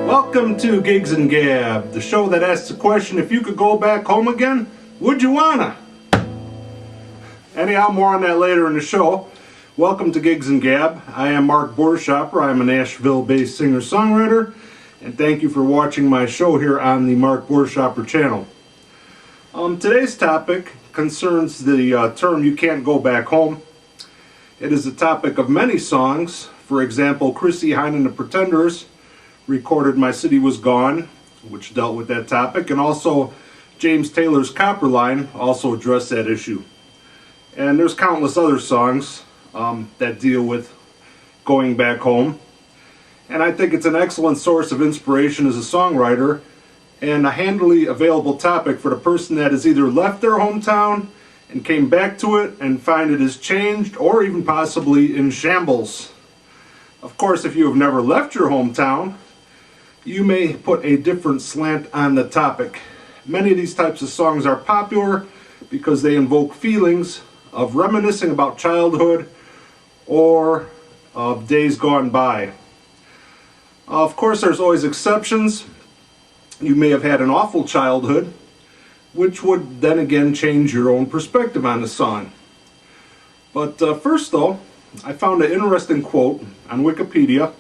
Welcome to Gigs and Gab, the show that asks the question, if you could go back home again, would you wanna? Anyhow, more on that later in the show. Welcome to Gigs and Gab. I am Mark Buerschaper. I am a Nashville-based singer-songwriter, and thank you for watching my show here on the Mark Buerschaper channel. Today's topic concerns the term "you can't go back home." It is the topic of many songs. For example, Chrissie Hynde and the Pretenders recorded "My City Was Gone," which dealt with that topic, and also James Taylor's "Copper Line" also addressed that issue. And there's countless other songs that deal with going back home. And I think it's an excellent source of inspiration as a songwriter and a handily available topic for the person that has either left their hometown and came back to it and find it has changed, or even possibly in shambles. Of course, if you have never left your hometown, you may put a different slant on the topic. Many of these types of songs are popular because they invoke feelings of reminiscing about childhood or of days gone by. Of course, there's always exceptions. You may have had an awful childhood, which would then again change your own perspective on the song. But first though, I found an interesting quote on Wikipedia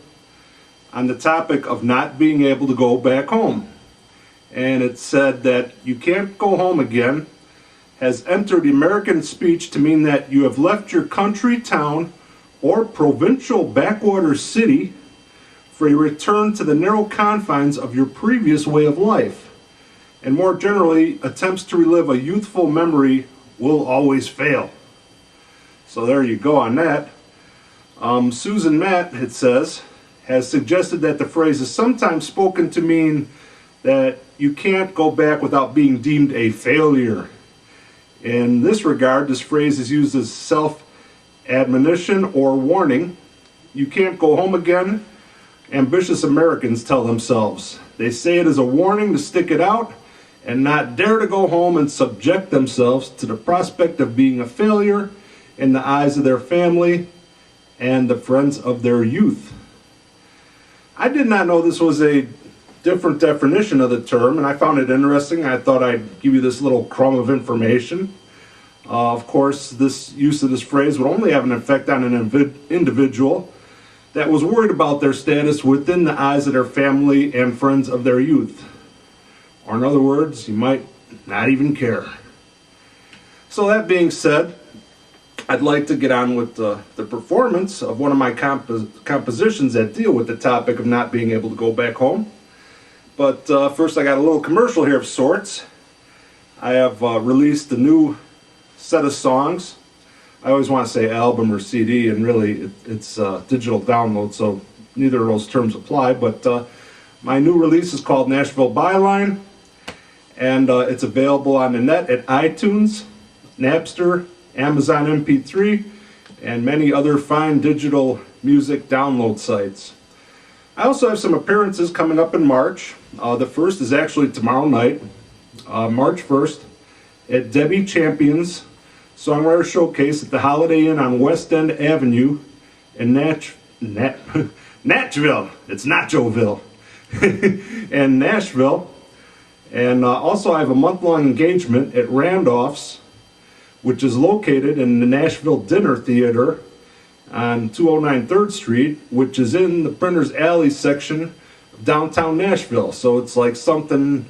on the topic of not being able to go back home. And it said that "you can't go home again" has entered the American speech to mean that you have left your country, town, or provincial backwater city for a return to the narrow confines of your previous way of life. And more generally, attempts to relive a youthful memory will always fail. So there you go on that. Susan Matt, it says, has suggested that the phrase is sometimes spoken to mean that you can't go back without being deemed a failure. In this regard, this phrase is used as self-admonition or warning. You can't go home again, ambitious Americans tell themselves. They say it as a warning to stick it out and not dare to go home and subject themselves to the prospect of being a failure in the eyes of their family and the friends of their youth. I did not know this was a different definition of the term, and I found it interesting. I thought I'd give you this little crumb of information. Of course, this use of this phrase would only have an effect on an individual that was worried about their status within the eyes of their family and friends of their youth. Or in other words, you might not even care. So that being said, I'd like to get on with the performance of one of my compositions that deal with the topic of not being able to go back home. But first, I got a little commercial here of sorts. I have released a new set of songs. I always want to say album or CD, and really it's digital download, so neither of those terms apply. But my new release is called Nashville Byline, and it's available on the net at iTunes, Napster, Amazon MP3, and many other fine digital music download sites. I also have some appearances coming up in March. The first is actually tomorrow night, March 1st, at Debi Champions Songwriter Showcase at the Holiday Inn on West End Avenue in Nashville. It's Nachoville. And Nashville. And also I have a month-long engagement at Randolph's, which is located in the Nashville Theater on 209 3rd Street, which is in the Printers Alley section of downtown Nashville. So it's like something,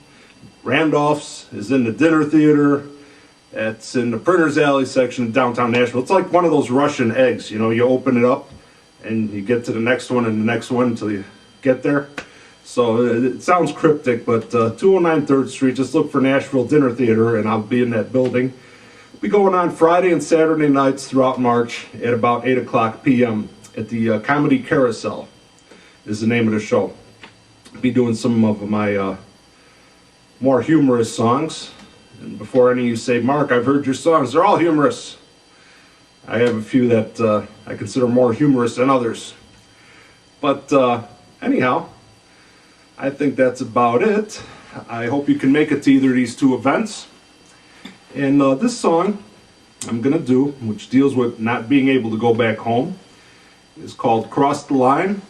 Randolph's is in the Dinner Theater, it's in the Printers Alley section of downtown Nashville. It's like one of those Russian eggs, you know, you open it up and you get to the next one and the next one until you get there. So it sounds cryptic, but 209 3rd Street, just look for Nashville Dinner Theater and I'll be in that building. Be going on Friday and Saturday nights throughout March at about 8 o'clock p.m. at the Comedy Carousel is the name of the show. Be doing some of my more humorous songs. And before any of you say, "Mark, I've heard your songs, they're all humorous." I have a few that I consider more humorous than others. But anyhow, I think that's about it. I hope you can make it to either of these two events. And this song I'm going to do, which deals with not being able to go back home, is called "Cross the Line."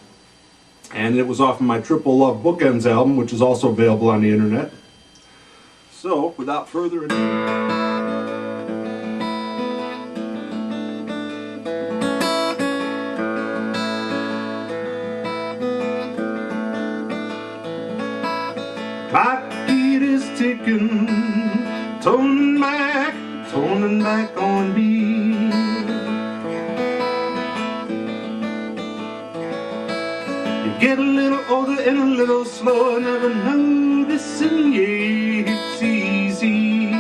And it was off of my Triple Love Bookends album, which is also available on the internet. So, without further ado, clock it is ticking, toning back on me. You get a little older and a little slower, never noticing, yeah, it's easy.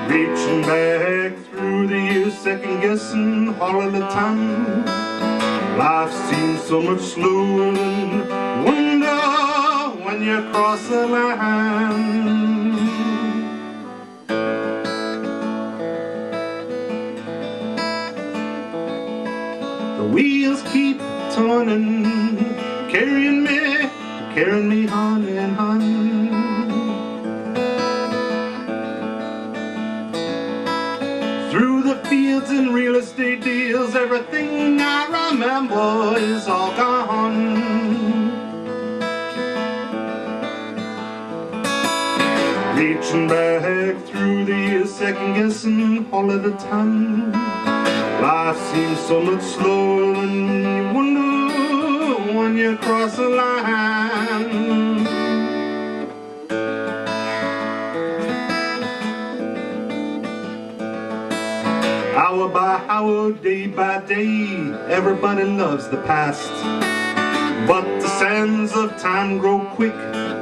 Reaching back through the years, second guessing all of the time. Life seems so much slower than wonder when you cross the line. The wheels keep turning, carrying me on and on. Through the fields and real estate deals, everything I remember is all gone. Reaching back through the years, second guessing all of the time. Life seems so much slower than you wonder when you cross the line. Hour by hour, day by day, everybody loves the past. But the sands of time grow quick.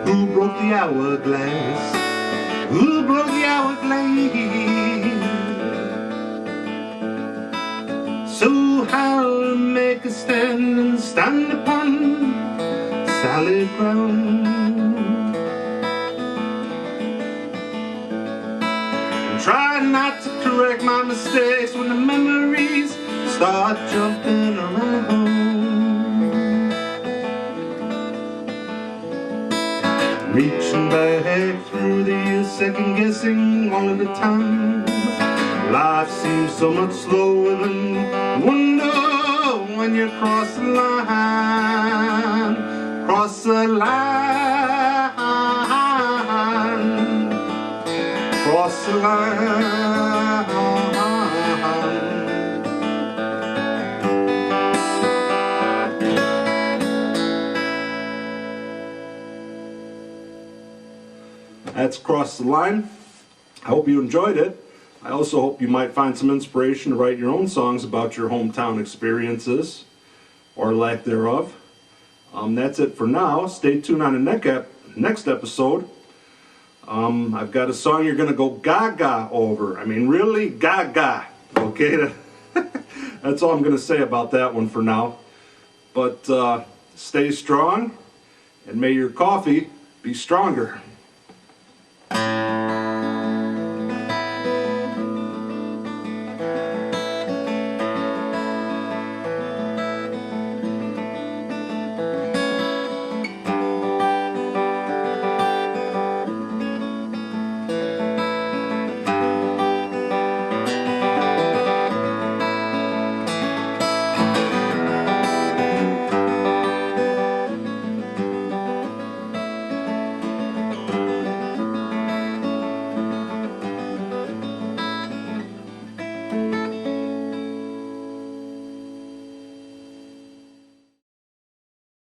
Who broke the hourglass? Who broke the hourglass? So I'll make a stand and stand upon solid ground. Try not to correct my mistakes when the memories start jumping around. Reaching back through the years, second guessing all of the time. Life seems so much slower than wonder when you cross the line. Cross the line. Cross the line. That's Cross the Line. I hope you enjoyed it. I also hope you might find some inspiration to write your own songs about your hometown experiences, or lack thereof. That's it for now. Stay tuned on the next episode. I've got a song you're going to go gaga over. I mean, really gaga. Okay? That's all I'm going to say about that one for now. But stay strong, and may your coffee be stronger.